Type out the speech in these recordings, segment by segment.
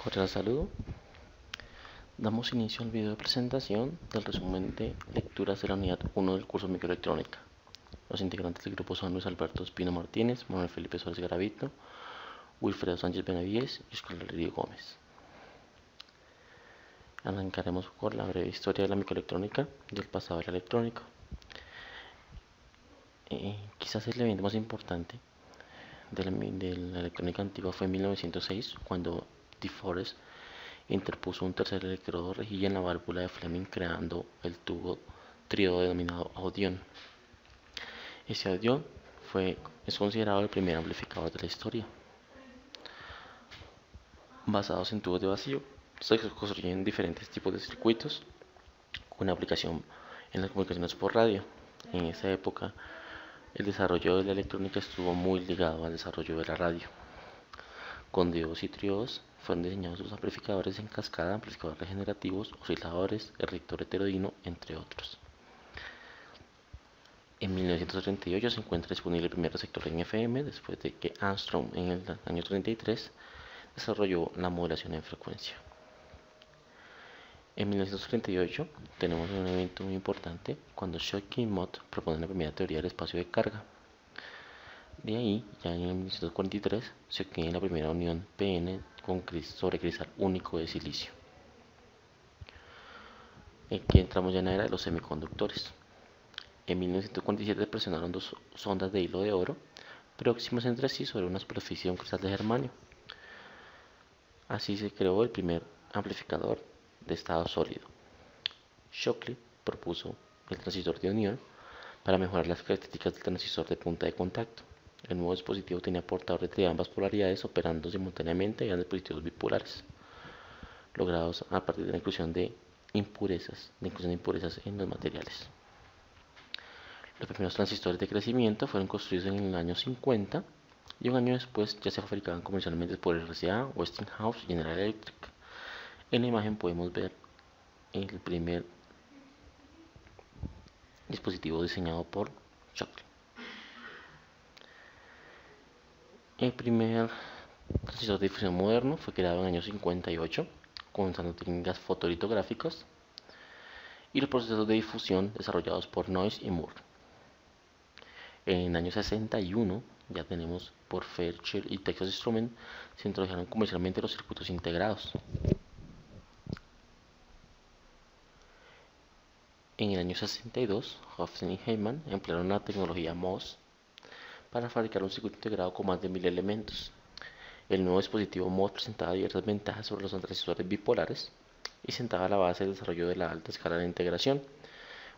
Cordial saludo. Damos inicio al video de presentación del resumen de lecturas de la unidad 1 del curso Microelectrónica. Los integrantes del grupo son Luis Alberto Espino Martínez, Manuel Felipe Suárez Garavito, Wilfredo Sánchez Benavides y Oscar Valerio Gómez. Arrancaremos por la breve historia de la microelectrónica y el pasado de la electrónica. Quizás el evento más importante de la electrónica antigua fue en 1906, cuando De Forest interpuso un tercer electrodo rejilla en la válvula de Fleming, creando el tubo triodo denominado audión. Ese audión es considerado el primer amplificador de la historia. Basados en tubos de vacío, se construyen diferentes tipos de circuitos con aplicación en las comunicaciones por radio. En esa época, el desarrollo de la electrónica estuvo muy ligado al desarrollo de la radio. Con diodos y triodos fueron diseñados los amplificadores en cascada, amplificadores regenerativos, osciladores, el reactor heterodigno, entre otros. En 1938 se encuentra disponible el primer receptor en FM, después de que Armstrong en el año 33 desarrolló la modulación en frecuencia. En 1938 tenemos un evento muy importante cuando Schottky y Mott proponen la primera teoría del espacio de carga. De ahí, ya en 1943, se obtiene la primera unión PN sobre cristal único de silicio. Aquí entramos ya en la era de los semiconductores. En 1947 presionaron dos sondas de hilo de oro próximas entre sí sobre una superficie de un cristal de germanio. Así se creó el primer amplificador de estado sólido. Shockley propuso el transistor de unión para mejorar las características del transistor de punta de contacto. El nuevo dispositivo tenía portadores de ambas polaridades operando simultáneamente y eran dispositivos bipolares, logrados a partir de la inclusión de impurezas en los materiales. Los primeros transistores de crecimiento fueron construidos en el año 50 y un año después ya se fabricaban comercialmente por RCA, Westinghouse y General Electric. En la imagen podemos ver el primer dispositivo diseñado por Shockley. El primer transistor de difusión moderno fue creado en el año 58 usando técnicas fotolitográficas y los procesos de difusión desarrollados por Noyce y Moore. En el año 61 ya tenemos por Fairchild y Texas Instruments se introdujeron comercialmente los circuitos integrados. En el año 62, Hofstede y Heyman emplearon la tecnología MOS para fabricar un circuito integrado con más de 1000 elementos. El nuevo dispositivo MOS presentaba diversas ventajas sobre los transistores bipolares y sentaba la base del desarrollo de la alta escala de integración.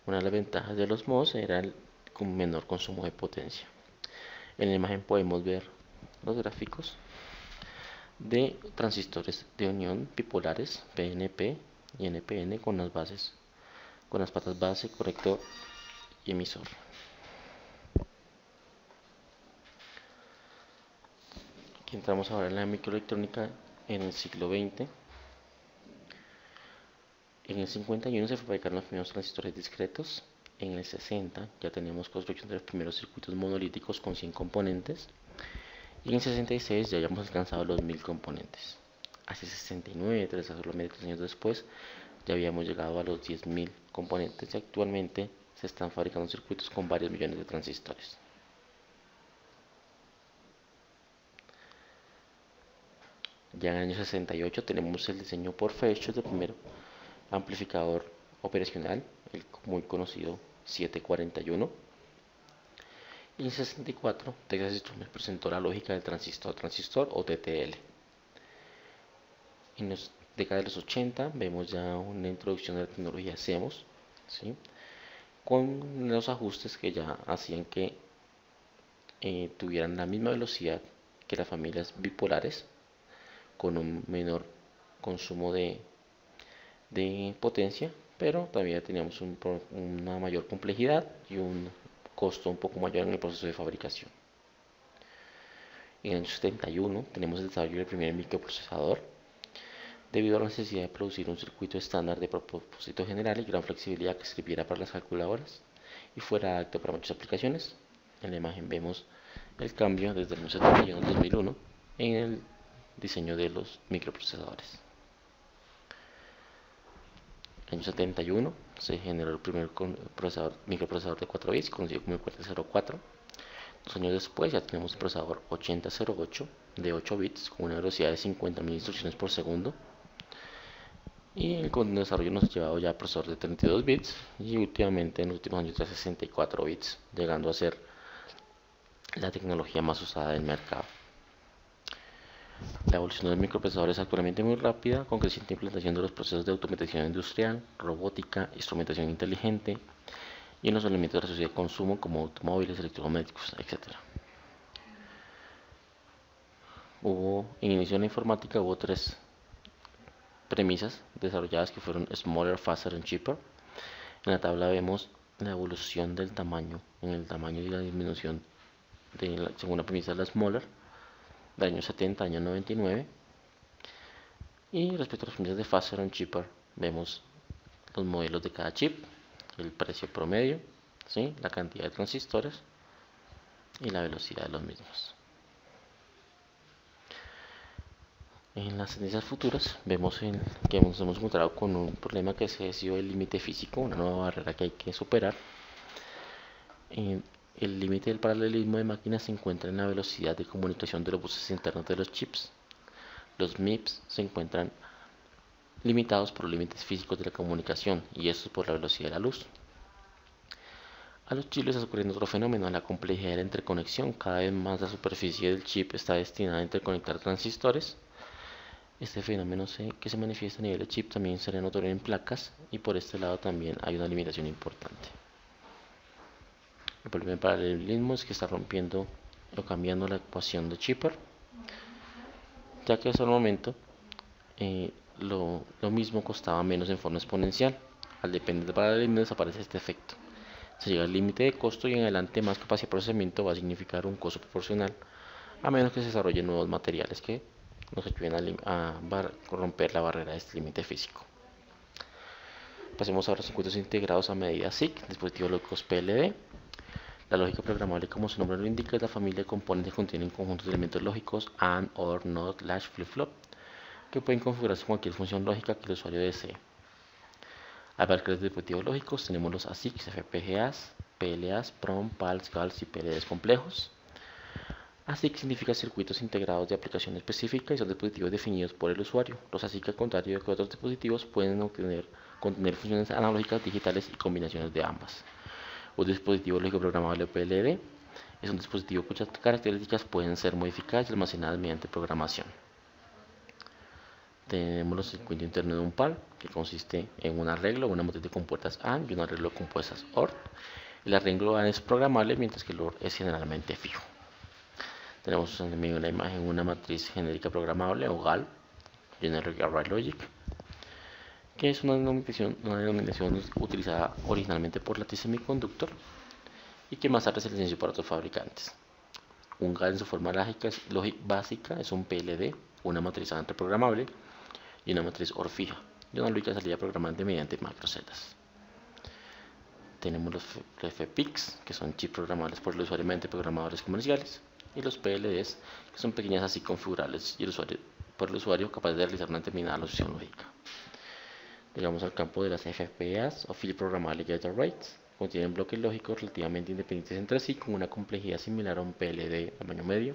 Una de las ventajas de los MOS era el menor consumo de potencia. En la imagen podemos ver los gráficos de transistores de unión bipolares PNP y NPN con las patas base, colector y emisor. Aquí entramos ahora en la microelectrónica en el siglo XX. En el 51 se fabricaron los primeros transistores discretos. En el 60 ya tenemos construcción de los primeros circuitos monolíticos con 100 componentes. Y en el 66 ya habíamos alcanzado los 1000 componentes. Hacia 69, solamente 3 años después, ya habíamos llegado a los 10.000 componentes y actualmente se están fabricando circuitos con varios millones de transistores. Ya en el año 68 tenemos el diseño por Fairchild del primer amplificador operacional, el muy conocido 741. Y en el 64 Texas Instruments presentó la lógica del transistor o TTL. En las décadas de los 80 vemos ya una introducción de la tecnología CMOS, ¿sí?, con los ajustes que ya hacían que tuvieran la misma velocidad que las familias bipolares, con un menor consumo de potencia, pero todavía teníamos una mayor complejidad y un costo un poco mayor en el proceso de fabricación. En el año 71 tenemos el desarrollo del primer microprocesador, debido a la necesidad de producir un circuito estándar de propósito general y gran flexibilidad que sirviera para las calculadoras y fuera apto para muchas aplicaciones. En la imagen vemos el cambio desde el año 71 al 2001 en el diseño de los microprocesadores. En el año 71 se generó el primer microprocesador de 4 bits, conocido como el 404. 2 años después ya tenemos el procesador 8008 de 8 bits con una velocidad de 50.000 instrucciones por segundo. Y el desarrollo nos ha llevado ya a procesador de 32 bits y últimamente en los últimos años de 64 bits, llegando a ser la tecnología más usada del mercado. La evolución de los microprocesadores es actualmente muy rápida, con creciente implantación de los procesos de automatización industrial, robótica, instrumentación inteligente y en los elementos de la sociedad de consumo como automóviles, electrodomésticos, etc. En inicio de la informática hubo 3 premisas desarrolladas que fueron Smaller, Faster and Cheaper. En la tabla vemos la evolución del tamaño, en el tamaño y la disminución de la segunda premisa de la Smaller, del año 70 al año 99. Y respecto a las premisas de Faster and Cheaper, vemos los modelos de cada chip, el precio promedio, ¿sí?, la cantidad de transistores y la velocidad de los mismos. En las tendencias futuras vemos que nos hemos encontrado con un problema que se ha sido el límite físico, una nueva barrera que hay que superar. El límite del paralelismo de máquinas se encuentra en la velocidad de comunicación de los buses internos de los chips. Los MIPS se encuentran limitados por los límites físicos de la comunicación, y esto por la velocidad de la luz. A los chips les está ocurriendo otro fenómeno, la complejidad de la interconexión. Cada vez más la superficie del chip está destinada a interconectar transistores. Este fenómeno que se manifiesta a nivel de chip también será notorio en placas, y por este lado también hay una limitación importante. El problema del paralelismo es que está rompiendo o cambiando la ecuación de Shepard, ya que hasta el momento lo mismo costaba menos en forma exponencial. Al depender del paralelismo desaparece este efecto. Se llega al límite de costo y en adelante más capacidad de procesamiento va a significar un costo proporcional, a menos que se desarrollen nuevos materiales que nos ayuden a romper la barrera de este límite físico. Pasemos ahora a los circuitos integrados a medida SIC, dispositivos lógicos PLD. La lógica programable, como su nombre lo indica, es la familia de componentes que contienen conjuntos de elementos lógicos AND, OR, NOT, LATCH, flip-flop, que pueden configurarse con cualquier función lógica que el usuario desee. Al ver que los dispositivos lógicos tenemos los ASICs, FPGAs, PLAs, PROM, PALs, GALs y PLDs complejos. ASIC significa circuitos integrados de aplicación específica y son dispositivos definidos por el usuario. Los ASIC, al contrario de que otros dispositivos, pueden contener funciones analógicas, digitales y combinaciones de ambas. Un dispositivo lógico programable PLD es un dispositivo cuyas características pueden ser modificadas y almacenadas mediante programación. Tenemos el circuito interno de un PAL, que consiste en un arreglo, una matriz de compuertas AND y un arreglo de compuertas OR. El arreglo AND es programable, mientras que el OR es generalmente fijo. Tenemos en la imagen una matriz genérica programable o GAL, Generic Array Logic, que es una denominación utilizada originalmente por Lattice Semiconductor y que más tarde se licenció para otros fabricantes. Un GAL en su forma básica es un PLD, una matriz AND programable y una matriz OR fija, y una lógica de salida programable mediante macroceldas. Tenemos los FPICs, que son chips programables por el usuario mediante programadores comerciales, y los PLDs, que son pequeñas así configurables por el usuario capaz de realizar una determinada asociación lógica. Llegamos al campo de las FPGAs o Field Programmable Gate Arrays. Contienen bloques lógicos relativamente independientes entre sí con una complejidad similar a un PLD de tamaño medio.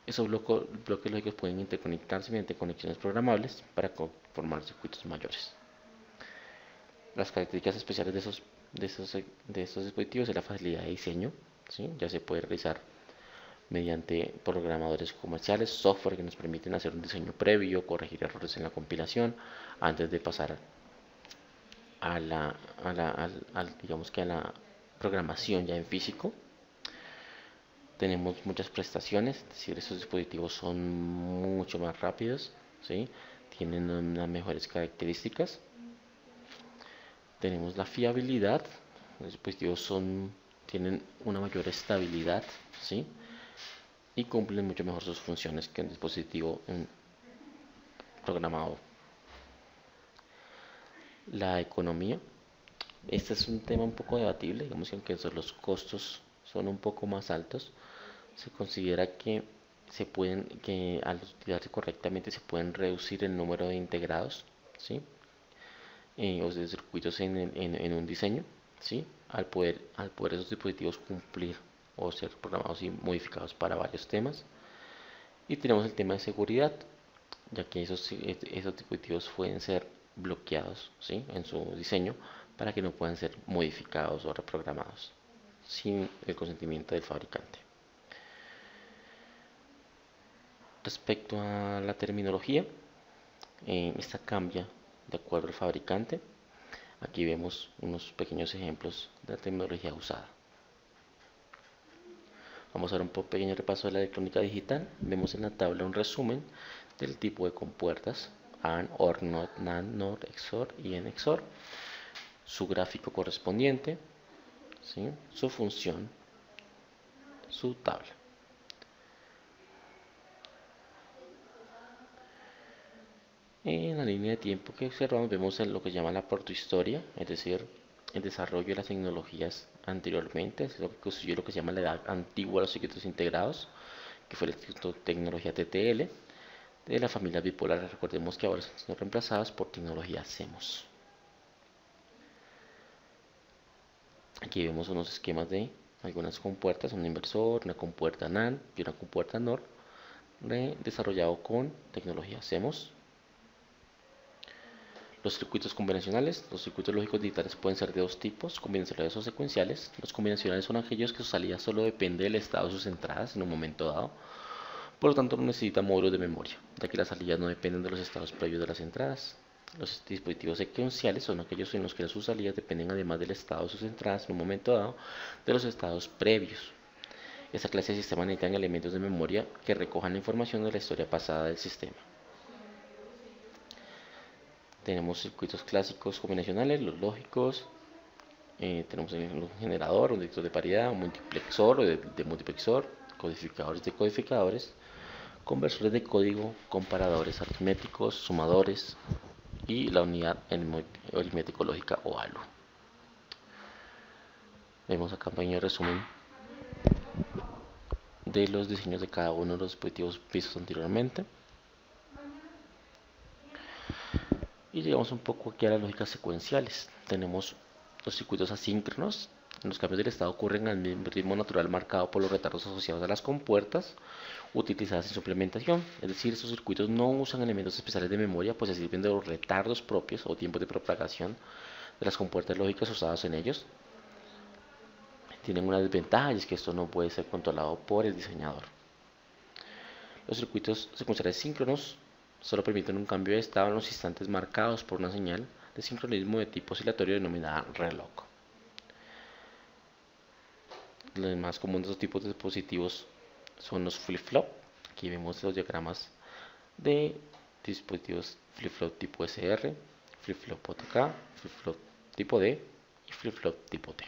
Esos bloques lógicos pueden interconectarse mediante conexiones programables para formar circuitos mayores. Las características especiales de estos dispositivos es la facilidad de diseño, ¿sí? Ya se puede realizar mediante programadores comerciales, software que nos permiten hacer un diseño previo, corregir errores en la compilación antes de pasar a la programación ya en físico. Tenemos muchas prestaciones, es decir, estos dispositivos son mucho más rápidos, ¿sí? Tienen unas mejores características. Tenemos la fiabilidad, los dispositivos tienen una mayor estabilidad, ¿sí? Y cumplen mucho mejor sus funciones que un dispositivo programado. La economía, este es un tema un poco debatible, digamos que aunque los costos son un poco más altos, se considera que que al utilizarse correctamente se pueden reducir el número de integrados, ¿sí? O de circuitos en un diseño, ¿sí? Al poder esos dispositivos cumplir o ser programados y modificados para varios temas. Y tenemos el tema de seguridad, ya que esos dispositivos pueden ser bloqueados, ¿sí? En su diseño para que no puedan ser modificados o reprogramados sin el consentimiento del fabricante. Respecto a la terminología, esta cambia de acuerdo al fabricante. Aquí vemos unos pequeños ejemplos de la terminología usada. Vamos a ver un pequeño repaso de la electrónica digital. Vemos en la tabla un resumen del tipo de compuertas AND, OR, NOT, NAND, NOR, XOR y en XOR, su gráfico correspondiente, ¿sí? Su función, su tabla. En la línea de tiempo que observamos vemos lo que se llama la protohistoria, es decir, el desarrollo de las tecnologías anteriormente, es lo que constituye lo que se llama la edad antigua de los circuitos integrados, que fue la tecnología TTL, de la familia bipolar. Recordemos que ahora están siendo reemplazadas por tecnología CMOS. Aquí vemos unos esquemas de algunas compuertas, un inversor, una compuerta NAND y una compuerta NOR, desarrollado con tecnología CMOS. Los circuitos convencionales, los circuitos lógicos digitales pueden ser de dos tipos, convencionales o secuenciales. Los convencionales son aquellos que su salida solo depende del estado de sus entradas en un momento dado, por lo tanto no necesitan módulos de memoria, ya que las salidas no dependen de los estados previos de las entradas. Los dispositivos secuenciales son aquellos en los que sus salidas dependen, además del estado de sus entradas en un momento dado, de los estados previos. Esta clase de sistemas necesitan elementos de memoria que recojan la información de la historia pasada del sistema. Tenemos circuitos clásicos convencionales, los lógicos, tenemos un generador, un detector de paridad, un multiplexor o de multiplexor, codificadores de codificadores, conversores de código, comparadores aritméticos, sumadores y la unidad aritmético lógica o ALU. Vemos acá un pequeño resumen de los diseños de cada uno de los dispositivos vistos anteriormente. Y llegamos un poco aquí a las lógicas secuenciales. Tenemos los circuitos asíncronos. Los cambios del estado ocurren al mismo ritmo natural marcado por los retardos asociados a las compuertas utilizadas en su implementación. Es decir, estos circuitos no usan elementos especiales de memoria, pues se sirven de los retardos propios o tiempos de propagación de las compuertas lógicas usadas en ellos. Tienen una desventaja, y es que esto no puede ser controlado por el diseñador. Los circuitos secuenciales síncronos solo permiten un cambio de estado en los instantes marcados por una señal de sincronismo de tipo oscilatorio denominada reloj. Los más comunes de estos tipos de dispositivos son los flip-flop. Aquí vemos los diagramas de dispositivos flip-flop tipo SR, flip-flop OTK, flip-flop tipo D y flip-flop tipo T.